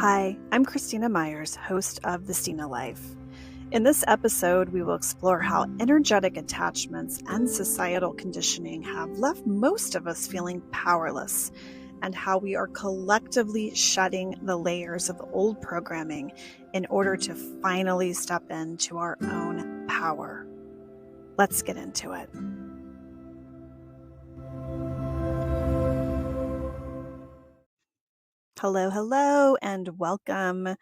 Hi, I'm Christina Myers, host of The Stina Life. In this episode, we will explore how energetic attachments and societal conditioning have left most of us feeling powerless, and how we are collectively shedding the layers of old programming in order to finally step into our own power. Let's get into it. Hello, and welcome.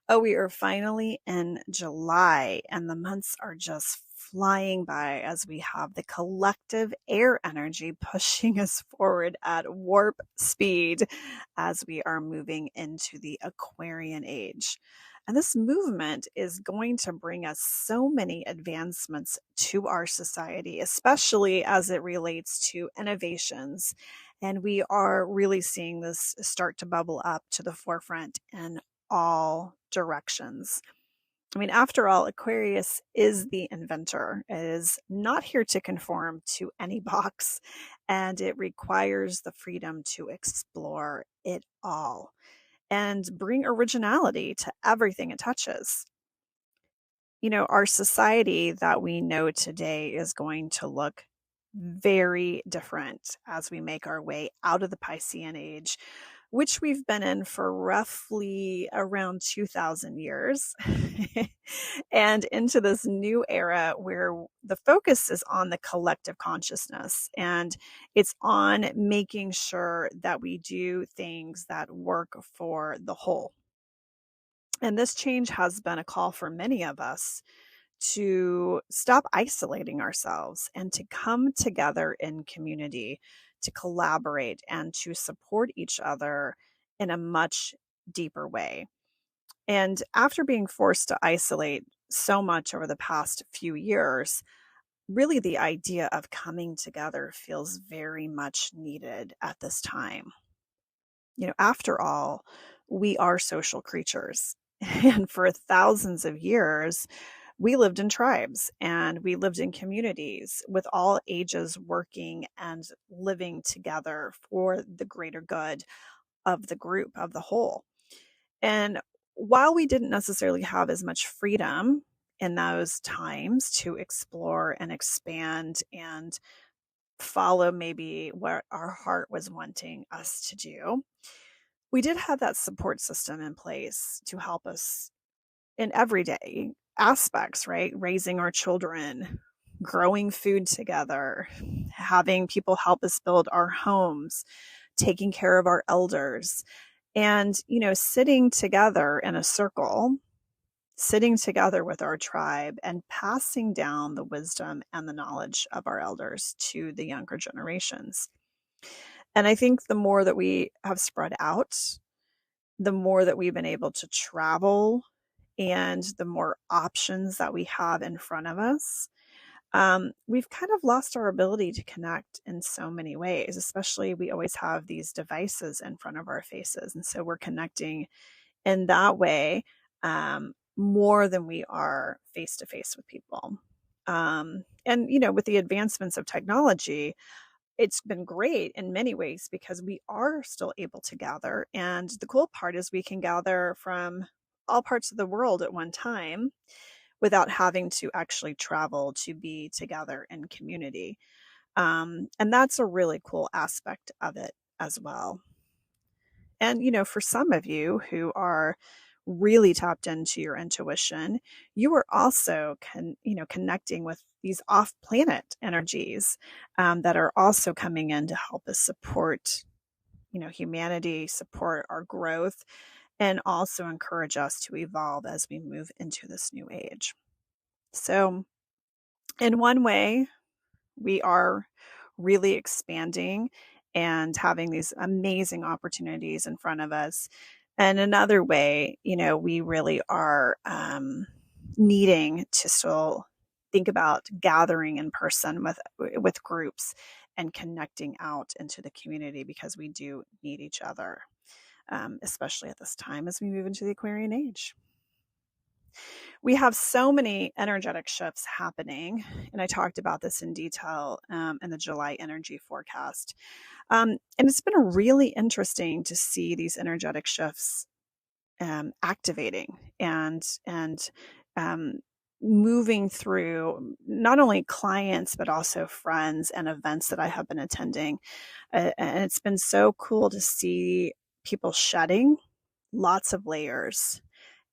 Oh, we are finally in July, and the months are just flying by as we have the collective air energy pushing us forward at warp speed as we are moving into the Aquarian age. And this movement is going to bring us so many advancements to our society, especially as it relates to innovations. And we are really seeing this start to bubble up to the forefront in all directions. I mean, after all, Aquarius is the inventor. It is not here to conform to any box, and it requires the freedom to explore it all and bring originality to everything it touches. You know, our society that we know today is going to look very different as we make our way out of the Piscean age, which we've been in for roughly around 2,000 years, and into this new era where the focus is on the collective consciousness, and it's on making sure that we do things that work for the whole. And this change has been a call for many of us to stop isolating ourselves and to come together in community, to collaborate and to support each other in a much deeper way. And after being forced to isolate so much over the past few years, really the idea of coming together feels very much needed at this time. You know, after all, we are social creatures. And for thousands of years, we lived in tribes and we lived in communities with all ages working and living together for the greater good of the group, of the whole. And while we didn't necessarily have as much freedom in those times to explore and expand and follow maybe what our heart was wanting us to do, we did have that support system in place to help us in everyday aspects, right? Raising our children, growing food together, having people help us build our homes, taking care of our elders, and, you know, sitting together in a circle, sitting together with our tribe and passing down the wisdom and the knowledge of our elders to the younger generations. And I think the more that we have spread out, the more that we've been able to travel and the more options that we have in front of us, we've kind of lost our ability to connect in so many ways, especially we always have these devices in front of our faces. And so we're connecting in that way more than we are face to face with people. And, you know, with the advancements of technology, it's been great in many ways because we are still able to gather. And the cool part is we can gather from all parts of the world at one time without having to actually travel to be together in community. And that's a really cool aspect of it as well. And, you know, for some of you who are really tapped into your intuition, you are also connecting with these off-planet energies that are also coming in to help us support, you know, humanity, support our growth, and also encourage us to evolve as we move into this new age. So, in one way, we are really expanding and having these amazing opportunities in front of us. And another way, you know, we really are needing to still think about gathering in person with groups and connecting out into the community because we do need each other, especially at this time as we move into the Aquarian age. We have so many energetic shifts happening, and I talked about this in detail in the July energy forecast. And it's been really interesting to see these energetic shifts activating and um, moving through not only clients but also friends and events that I have been attending. And it's been so cool to see people shedding lots of layers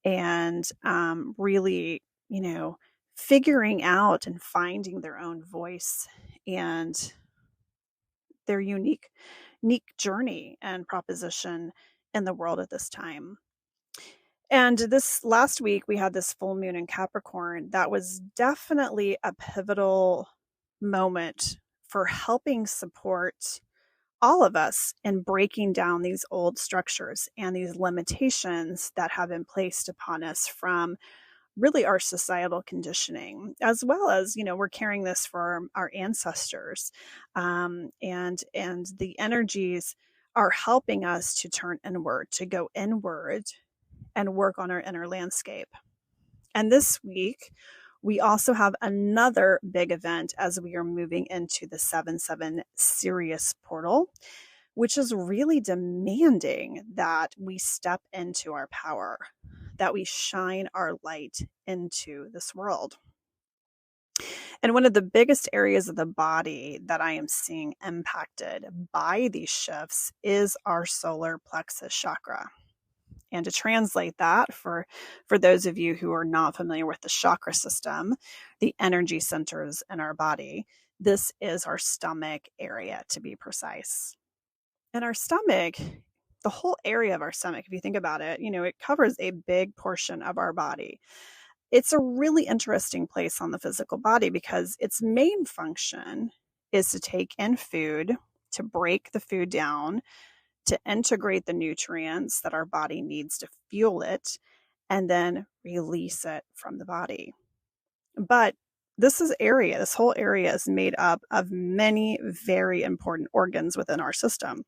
and really, figuring out and finding their own voice and their unique journey and proposition in the world at this time. And this last week, we had this full moon in Capricorn that was definitely a pivotal moment for helping support all of us in breaking down these old structures and these limitations that have been placed upon us from really our societal conditioning, as well as, we're carrying this for our ancestors. And the energies are helping us to turn inward, to go inward and work on our inner landscape. And this week, we also have another big event as we are moving into the 7/7 Sirius portal, which is really demanding that we step into our power, that we shine our light into this world. And one of the biggest areas of the body that I am seeing impacted by these shifts is our solar plexus chakra. And to translate that for those of you who are not familiar with the chakra system, the energy centers in our body, this is our stomach area, to be precise. And our stomach, the whole area of our stomach, if you think about it, it covers a big portion of our body. It's a really interesting place on the physical body because its main function is to take in food, to break the food down, to integrate the nutrients that our body needs to fuel it, and then release it from the body. But this whole area is made up of many very important organs within our system.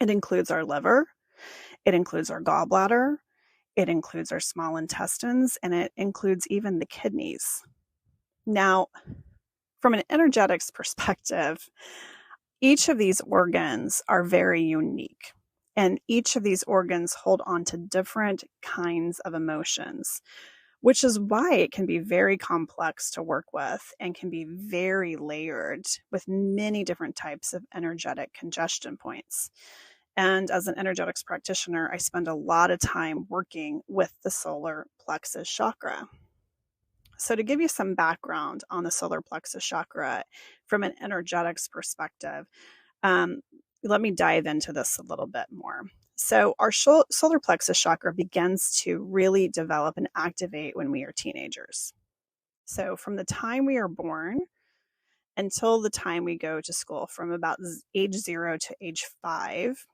It includes our liver, it includes our gallbladder, it includes our small intestines, and it includes even the kidneys. Now, from an energetics perspective, each of these organs are very unique, and each of these organs hold on to different kinds of emotions, which is why it can be very complex to work with and can be very layered with many different types of energetic congestion points. And as an energetics practitioner, I spend a lot of time working with the solar plexus chakra. So to give you some background on the solar plexus chakra from an energetics perspective, let me dive into this a little bit more. So our solar plexus chakra begins to really develop and activate when we are teenagers. So from the time we are born until the time we go to school, from about age 0 to age 5,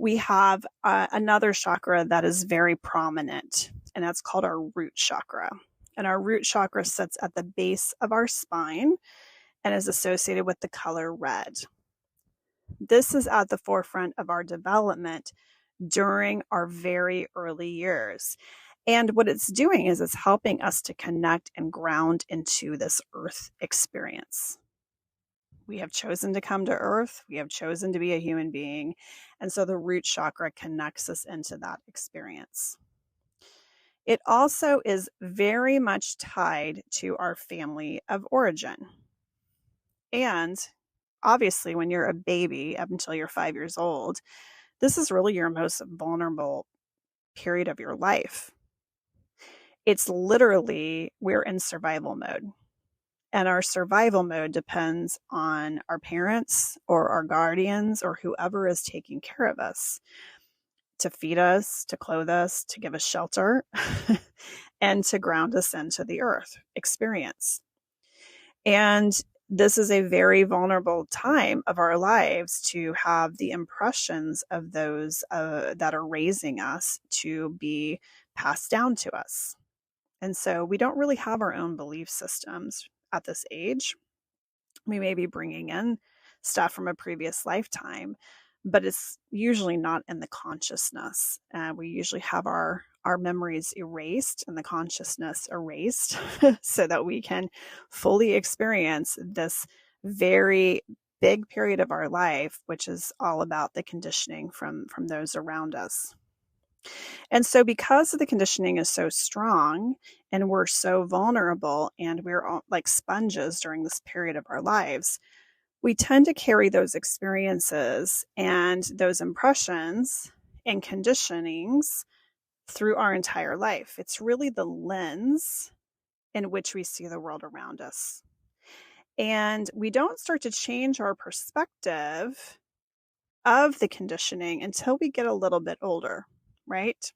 we have another chakra that is very prominent, and that's called our root chakra. And our root chakra sits at the base of our spine and is associated with the color red. This is at the forefront of our development during our very early years. And what it's doing is it's helping us to connect and ground into this earth experience. We have chosen to come to earth. We have chosen to be a human being. And so the root chakra connects us into that experience. It also is very much tied to our family of origin. And obviously, when you're a baby up until you're 5 years old, this is really your most vulnerable period of your life. It's literally, we're in survival mode. And our survival mode depends on our parents or our guardians or whoever is taking care of us to feed us, to clothe us, to give us shelter, and to ground us into the earth experience. And this is a very vulnerable time of our lives to have the impressions of those that are raising us to be passed down to us. And so we don't really have our own belief systems at this age. We may be bringing in stuff from a previous lifetime, but it's usually not in the consciousness. We usually have our memories erased and the consciousness erased so that we can fully experience this very big period of our life, which is all about the conditioning from those around us. And so, because the conditioning is so strong and we're so vulnerable and we're all like sponges during this period of our lives, we tend to carry those experiences and those impressions and conditionings through our entire life. It's really the lens in which we see the world around us. And we don't start to change our perspective of the conditioning until we get a little bit older, right?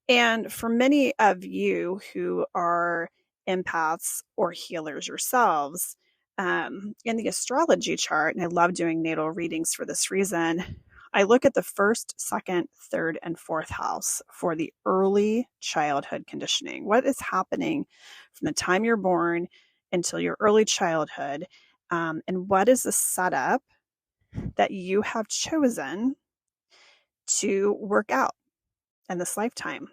And for many of you who are empaths or healers yourselves, in the astrology chart, and I love doing natal readings for this reason, I look at the first, second, third, and fourth house for the early childhood conditioning. What is happening from the time you're born until your early childhood? And what is the setup that you have chosen to work out in this lifetime?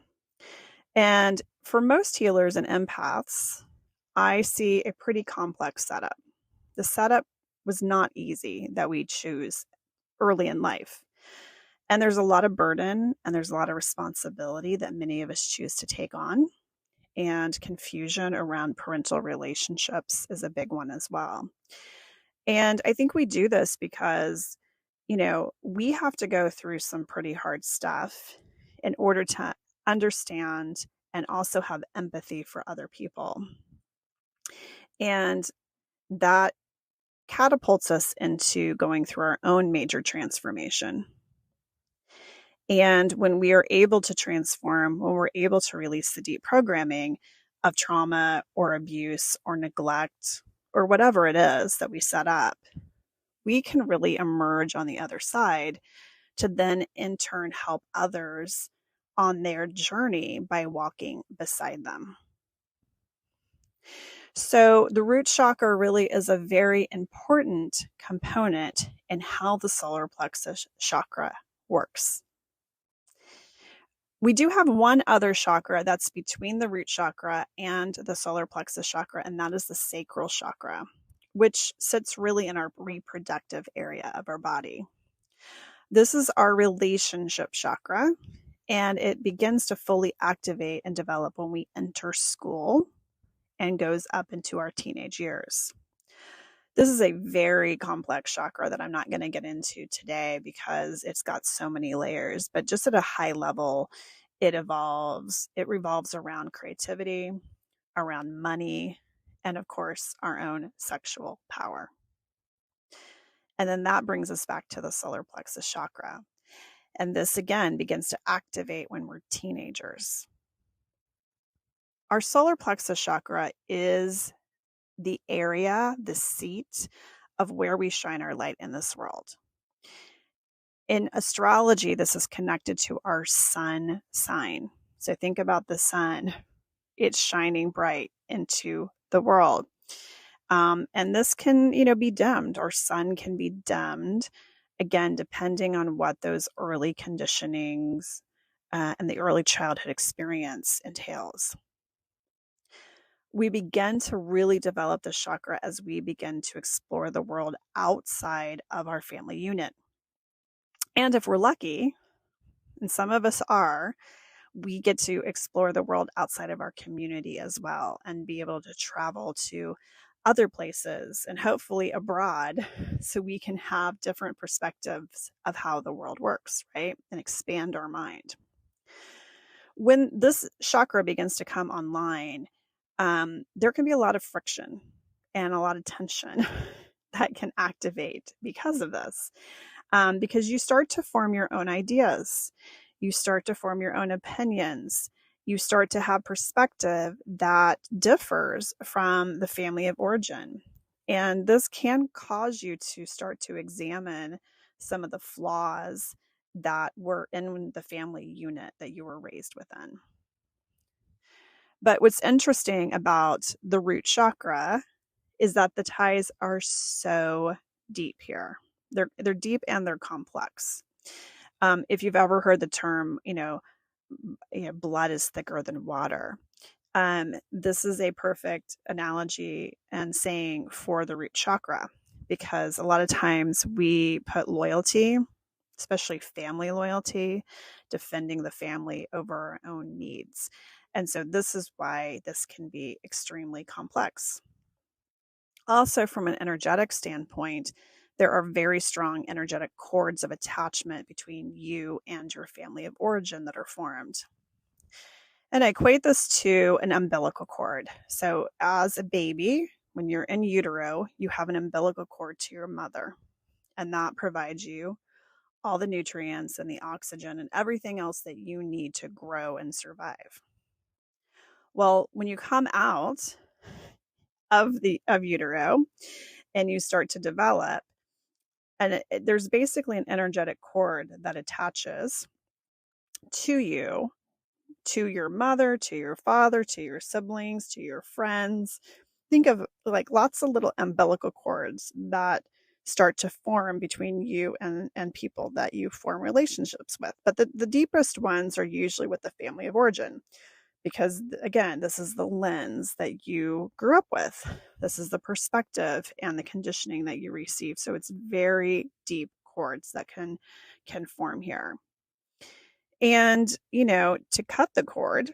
And for most healers and empaths, I see a pretty complex setup. The setup was not easy that we choose early in life. And there's a lot of burden and there's a lot of responsibility that many of us choose to take on. And confusion around parental relationships is a big one as well. And I think we do this because, we have to go through some pretty hard stuff in order to understand and also have empathy for other people. And that catapults us into going through our own major transformation. And when we are able to transform, when we're able to release the deep programming of trauma or abuse or neglect or whatever it is that we set up, we can really emerge on the other side to then in turn help others on their journey by walking beside them. So the root chakra really is a very important component in how the solar plexus chakra works. We do have one other chakra that's between the root chakra and the solar plexus chakra, and that is the sacral chakra, which sits really in our reproductive area of our body. This is our relationship chakra, and it begins to fully activate and develop when we enter school and goes up into our teenage years. This is a very complex chakra that I'm not going to get into today because it's got so many layers, but just at a high level, it revolves around creativity, around money, and of course, our own sexual power. And then that brings us back to the solar plexus chakra. And this again begins to activate when we're teenagers. Our solar plexus chakra is the area, the seat of where we shine our light in this world. In astrology, this is connected to our sun sign. So think about the sun. It's shining bright into the world. And this can, be dimmed. Our sun can be dimmed, again, depending on what those early conditionings and the early childhood experience entails. We begin to really develop the chakra as we begin to explore the world outside of our family unit. And if we're lucky, and some of us are, we get to explore the world outside of our community as well and be able to travel to other places and hopefully abroad so we can have different perspectives of how the world works, right? And expand our mind. When this chakra begins to come online, there can be a lot of friction and a lot of tension that can activate because of this. Because you start to form your own ideas. You start to form your own opinions. You start to have perspective that differs from the family of origin. And this can cause you to start to examine some of the flaws that were in the family unit that you were raised within. But what's interesting about the root chakra is that the ties are so deep here. They're deep and they're complex. If you've ever heard the term, blood is thicker than water. This is a perfect analogy and saying for the root chakra, because a lot of times we put loyalty especially family loyalty, defending the family over our own needs. And so this is why this can be extremely complex. Also, from an energetic standpoint, there are very strong energetic cords of attachment between you and your family of origin that are formed. And I equate this to an umbilical cord. So, as a baby, when you're in utero, you have an umbilical cord to your mother, and that provides you all the nutrients and the oxygen and everything else that you need to grow and survive. Well, when you come out of utero and you start to develop, and there's basically an energetic cord that attaches to you, to your mother, to your father, to your siblings, to your friends. Think of like lots of little umbilical cords that start to form between you and people that you form relationships with. But the deepest ones are usually with the family of origin, because again, this is the lens that you grew up with. This is the perspective and the conditioning that you receive. So it's very deep cords that can form here. And, to cut the cord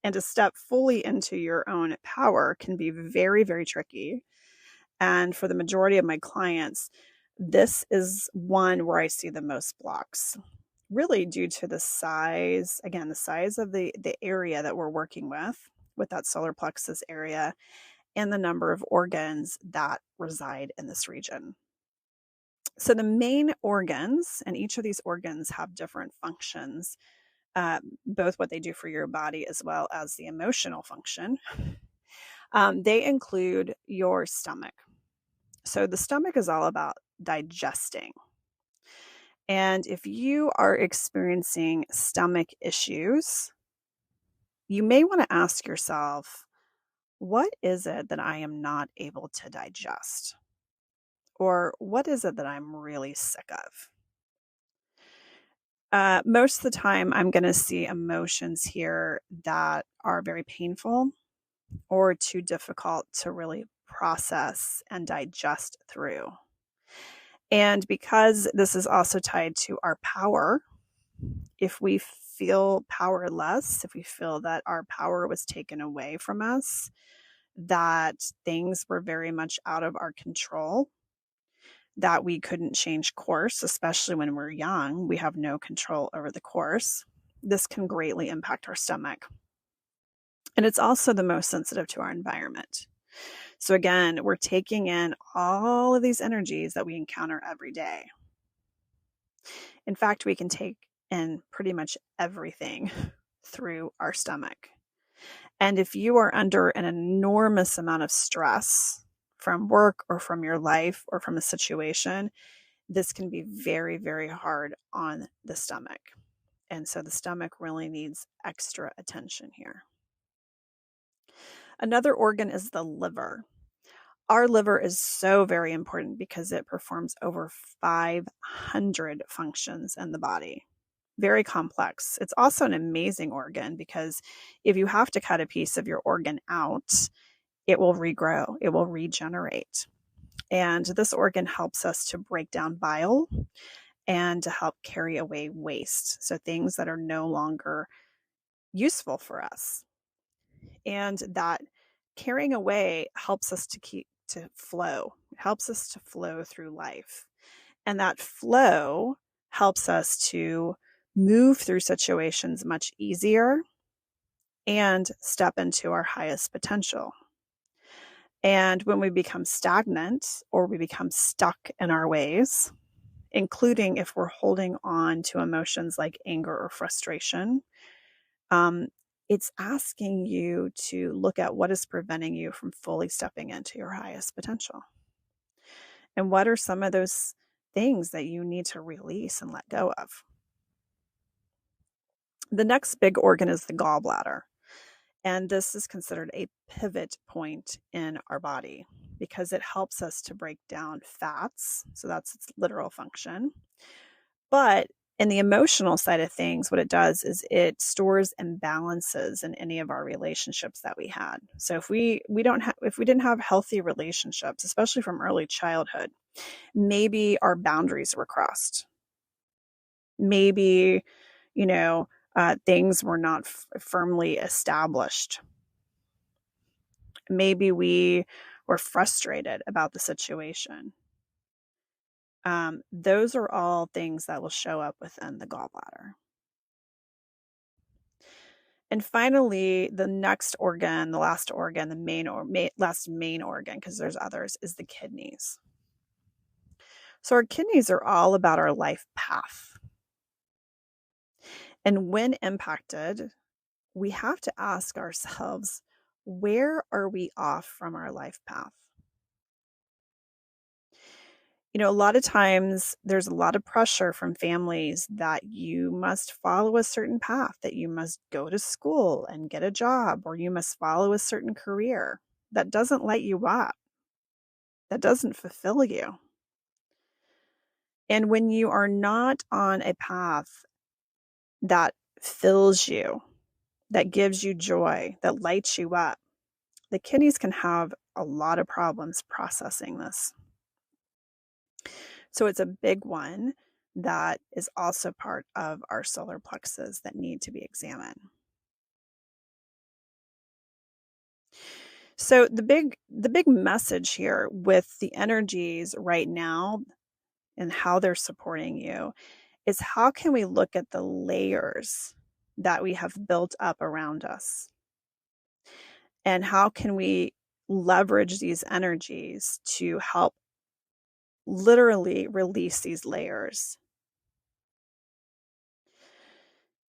and to step fully into your own power can be very, very tricky. And for the majority of my clients, this is one where I see the most blocks, really due to the size, again, the size of the area that we're working with that solar plexus area, and the number of organs that reside in this region. So the main organs, and each of these organs have different functions, both what they do for your body as well as the emotional function. They include your stomach. So the stomach is all about digesting. And if you are experiencing stomach issues, you may want to ask yourself, what is it that I am not able to digest? Or what is it that I'm really sick of? Most of the time, I'm going to see emotions here that are very painful or too difficult to really process and digest through. And because this is also tied to our power, if we feel powerless, if we feel that our power was taken away from us, that things were very much out of our control, that we couldn't change course, especially when we're young, we have no control over the course, this can greatly impact our stomach. And it's also the most sensitive to our environment. So again, we're taking in all of these energies that we encounter every day. In fact, we can take in pretty much everything through our stomach. And if you are under an enormous amount of stress from work or from your life or from a situation, this can be very, very hard on the stomach. And so the stomach really needs extra attention here. Another organ is the liver. Our liver is so very important because it performs over 500 functions in the body. Very complex. It's also an amazing organ because if you have to cut a piece of your organ out, it will regrow, it will regenerate. And this organ helps us to break down bile and to help carry away waste. So things that are no longer useful for us. And that carrying away helps us to flow. It helps us to flow through life. And that flow helps us to move through situations much easier and step into our highest potential. And when we become stagnant or we become stuck in our ways, including if we're holding on to emotions like anger or frustration, it's asking you to look at what is preventing you from fully stepping into your highest potential. And what are some of those things that you need to release and let go of? The next big organ is the gallbladder. And this is considered a pivot point in our body because it helps us to break down fats. So that's its literal function. But in the emotional side of things, what it does is it stores imbalances in any of our relationships that we had. So if we didn't have healthy relationships, especially from early childhood, Maybe our boundaries were crossed. Maybe, things were not firmly established. Maybe we were frustrated about the situation. Those are all things that will show up within the gallbladder. And finally, the next organ, the last organ, last main organ, because there's others, is the kidneys. So our kidneys are all about our life path. And when impacted, we have to ask ourselves, where are we off from our life path? A lot of times there's a lot of pressure from families that you must follow a certain path, that you must go to school and get a job, or you must follow a certain career. That doesn't light you up. That doesn't fulfill you. And when you are not on a path that fills you, that gives you joy, that lights you up, the kidneys can have a lot of problems processing this. So it's a big one that is also part of our solar plexus that need to be examined. So the big message here with the energies right now and how they're supporting you is, how can we look at the layers that we have built up around us? And how can we leverage these energies to help literally release these layers?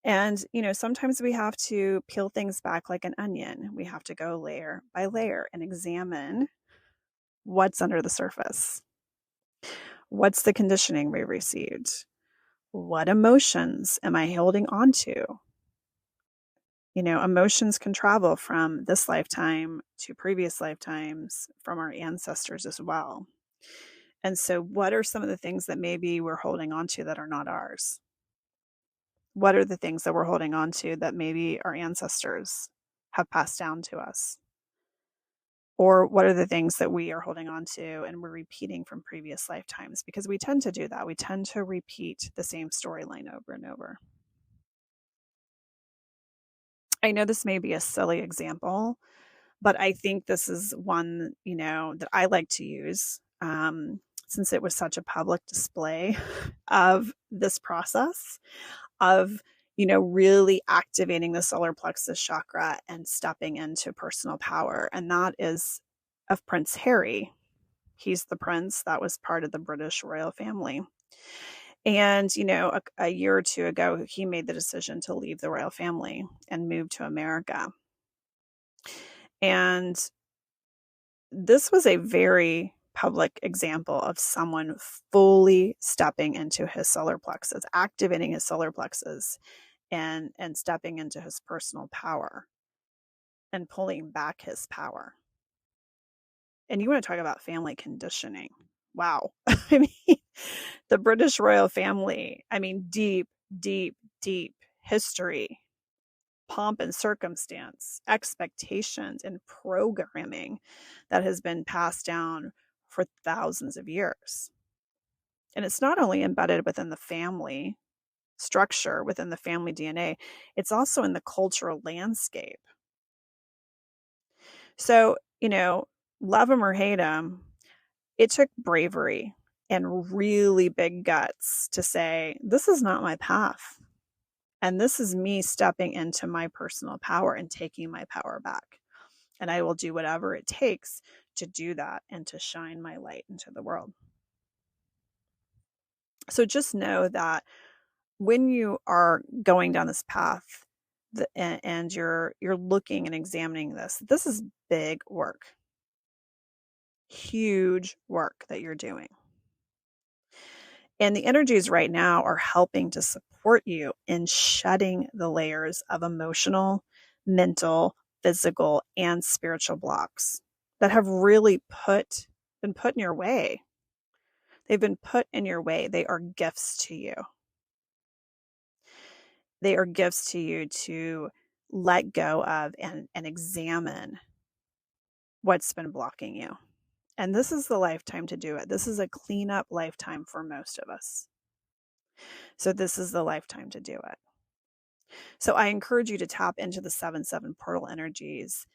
And, sometimes we have to peel things back like an onion. We have to go layer by layer and examine what's under the surface. What's the conditioning we received? What emotions am I holding on to? Emotions can travel from this lifetime to previous lifetimes from our ancestors as well. And so, what are some of the things that maybe we're holding on to that are not ours? What are the things that we're holding on to that maybe our ancestors have passed down to us? Or what are the things that we are holding on to and we're repeating from previous lifetimes? Because we tend to do that. We tend to repeat the same storyline over and over. I know this may be a silly example, but I think this is one, that I like to use, since it was such a public display of this process of, really activating the solar plexus chakra and stepping into personal power. And that is of Prince Harry. He's the prince that was part of the British royal family. And, a year or two ago, he made the decision to leave the royal family and move to America. And this was a very public example of someone fully stepping into his solar plexus, activating his solar plexus, and stepping into his personal power and pulling back his power. And you want to talk about family conditioning. Wow. I mean, the British royal family, deep, deep, deep history, pomp and circumstance, expectations, and programming that has been passed down for thousands of years. And it's not only embedded within the family structure, within the family DNA, it's also in the cultural landscape. So, love him or hate him, it took bravery and really big guts to say, this is not my path. And this is me stepping into my personal power and taking my power back. And I will do whatever it takes to do that and to shine my light into the world. So just know that when you are going down this path and you're looking and examining this is big work. Huge work that you're doing. And the energies right now are helping to support you in shedding the layers of emotional, mental, physical, and spiritual blocks that have really been put in your way. They've been put in your way. They are gifts to you. They are gifts to you to let go of and examine what's been blocking you. And this is the lifetime to do it. This is a cleanup lifetime for most of us. So this is the lifetime to do it. So I encourage you to tap into the 7-7 portal energies.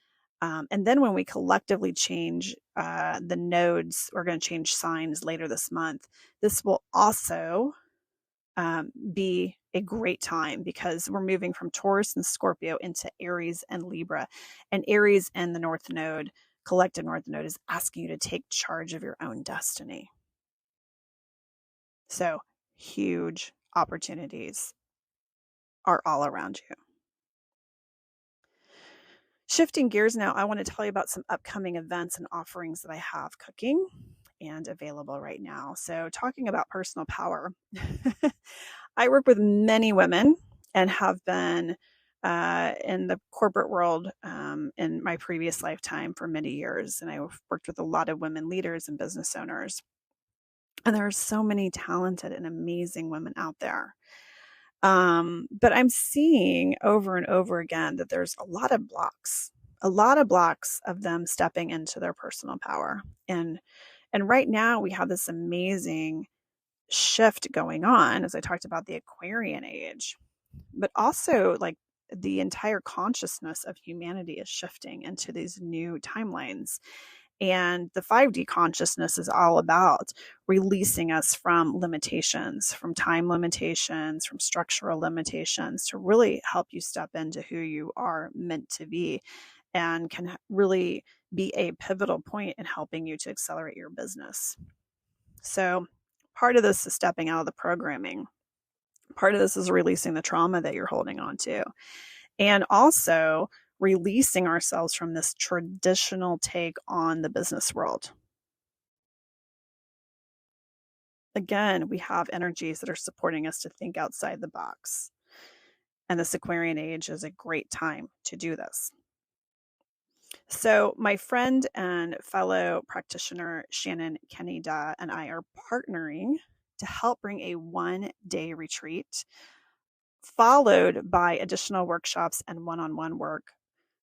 And then when we collectively change the nodes, we're going to change signs later this month. This will also be a great time because we're moving from Taurus and Scorpio into Aries and Libra. And Aries and the North Node, collective North Node, is asking you to take charge of your own destiny. So huge opportunities are all around you. Shifting gears now, I want to tell you about some upcoming events and offerings that I have cooking and available right now. So, talking about personal power, I work with many women and have been in the corporate world in my previous lifetime for many years. And I've worked with a lot of women leaders and business owners. And there are so many talented and amazing women out there. But I'm seeing over and over again that there's a lot of blocks of them stepping into their personal power. And right now we have this amazing shift going on, as I talked about the Aquarian age, but also like the entire consciousness of humanity is shifting into these new timelines. And the 5D consciousness is all about releasing us from limitations, from time limitations, from structural limitations, to really help you step into who you are meant to be and can really be a pivotal point in helping you to accelerate your business. So, part of this is stepping out of the programming. Part of this is releasing the trauma that you're holding on to. And also releasing ourselves from this traditional take on the business world. Again, we have energies that are supporting us to think outside the box. And this Aquarian age is a great time to do this. So, my friend and fellow practitioner Shannon Kenny and I are partnering to help bring a 1-day retreat, followed by additional workshops and one-on-one work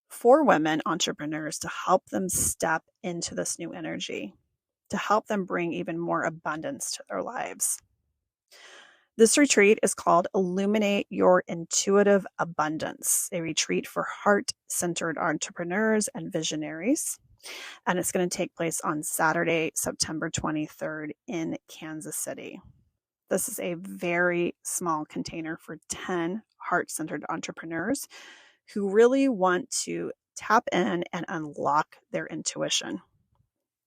for women entrepreneurs to help them step into this new energy, to help them bring even more abundance to their lives. This retreat is called Illuminate Your Intuitive Abundance, a retreat for heart-centered entrepreneurs and visionaries. And it's going to take place on Saturday, September 23rd in Kansas City. This is a very small container for 10 heart-centered entrepreneurs who really want to tap in and unlock their intuition,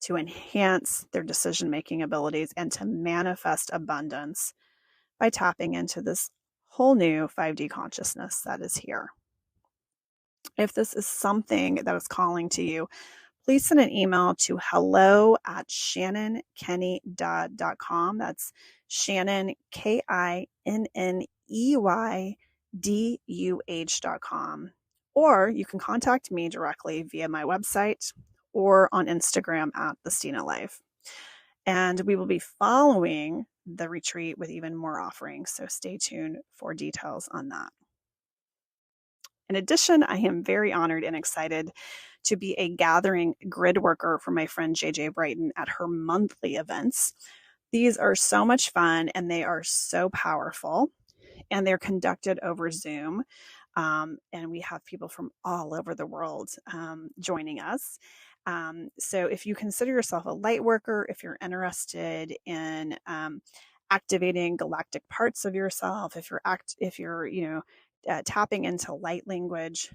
to enhance their decision-making abilities, and to manifest abundance by tapping into this whole new 5D consciousness that is here. If this is something that is calling to you, please send an email to hello@shannonkenny.com. That's Shannon, KINNEYDUH.com. Or you can contact me directly via my website or on Instagram at the Stina Life. And we will be following the retreat with even more offerings. So stay tuned for details on that. In addition, I am very honored and excited to be a gathering grid worker for my friend JJ Brighton at her monthly events. These are so much fun and they are so powerful, and they're conducted over Zoom. And we have people from all over the world joining us. So if you consider yourself a light worker, if you're interested in activating galactic parts of yourself, if you're tapping into light language,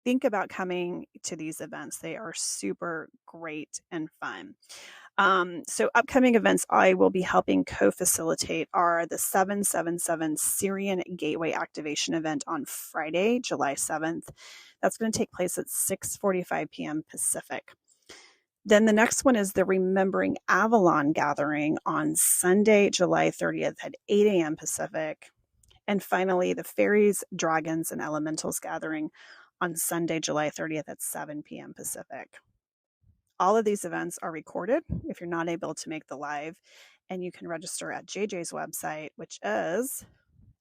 think about coming to these events. They are super great and fun. So upcoming events I will be helping co-facilitate are the 777 Syrian Gateway Activation event on Friday, July 7th. That's going to take place at 6:45 p.m. Pacific. Then the next one is the Remembering Avalon Gathering on Sunday, July 30th at 8 a.m. Pacific. And finally, the Fairies, Dragons, and Elementals Gathering on Sunday, July 30th at 7 p.m. Pacific. All of these events are recorded if you're not able to make the live, and you can register at JJ's website, which is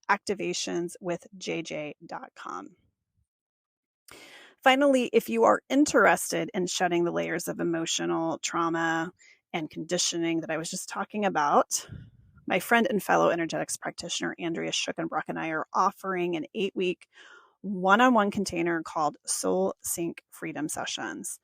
activationswithjj.com. Finally, if you are interested in shedding the layers of emotional trauma and conditioning that I was just talking about, my friend and fellow energetics practitioner, Andrea Schickenbrock, and I are offering an 8-week one-on-one container called Soul Sync Freedom Sessions.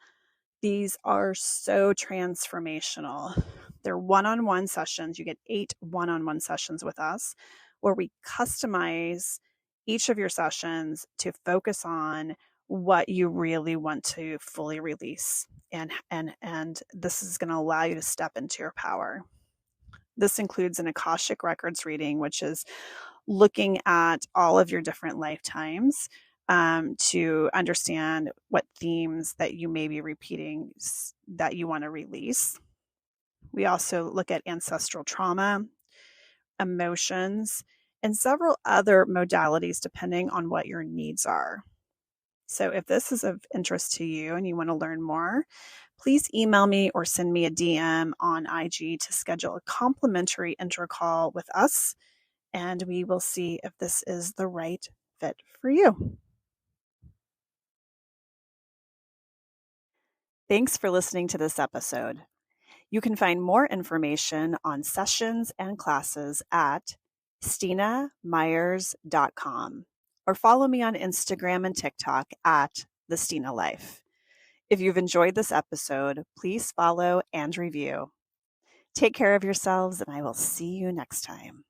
These are so transformational. They're one-on-one sessions. You get 8 one-on-one sessions with us where we customize each of your sessions to focus on what you really want to fully release. And this is going to allow you to step into your power. This includes an Akashic Records reading, which is looking at all of your different lifetimes to understand what themes that you may be repeating that you want to release. We also look at ancestral trauma, emotions, and several other modalities depending on what your needs are. So if this is of interest to you and you want to learn more, please email me or send me a DM on IG to schedule a complimentary intro call with us, and we will see if this is the right fit for you. Thanks for listening to this episode. You can find more information on sessions and classes at stinamyers.com or follow me on Instagram and TikTok at the Stina Life. If you've enjoyed this episode, please follow and review. Take care of yourselves, and I will see you next time.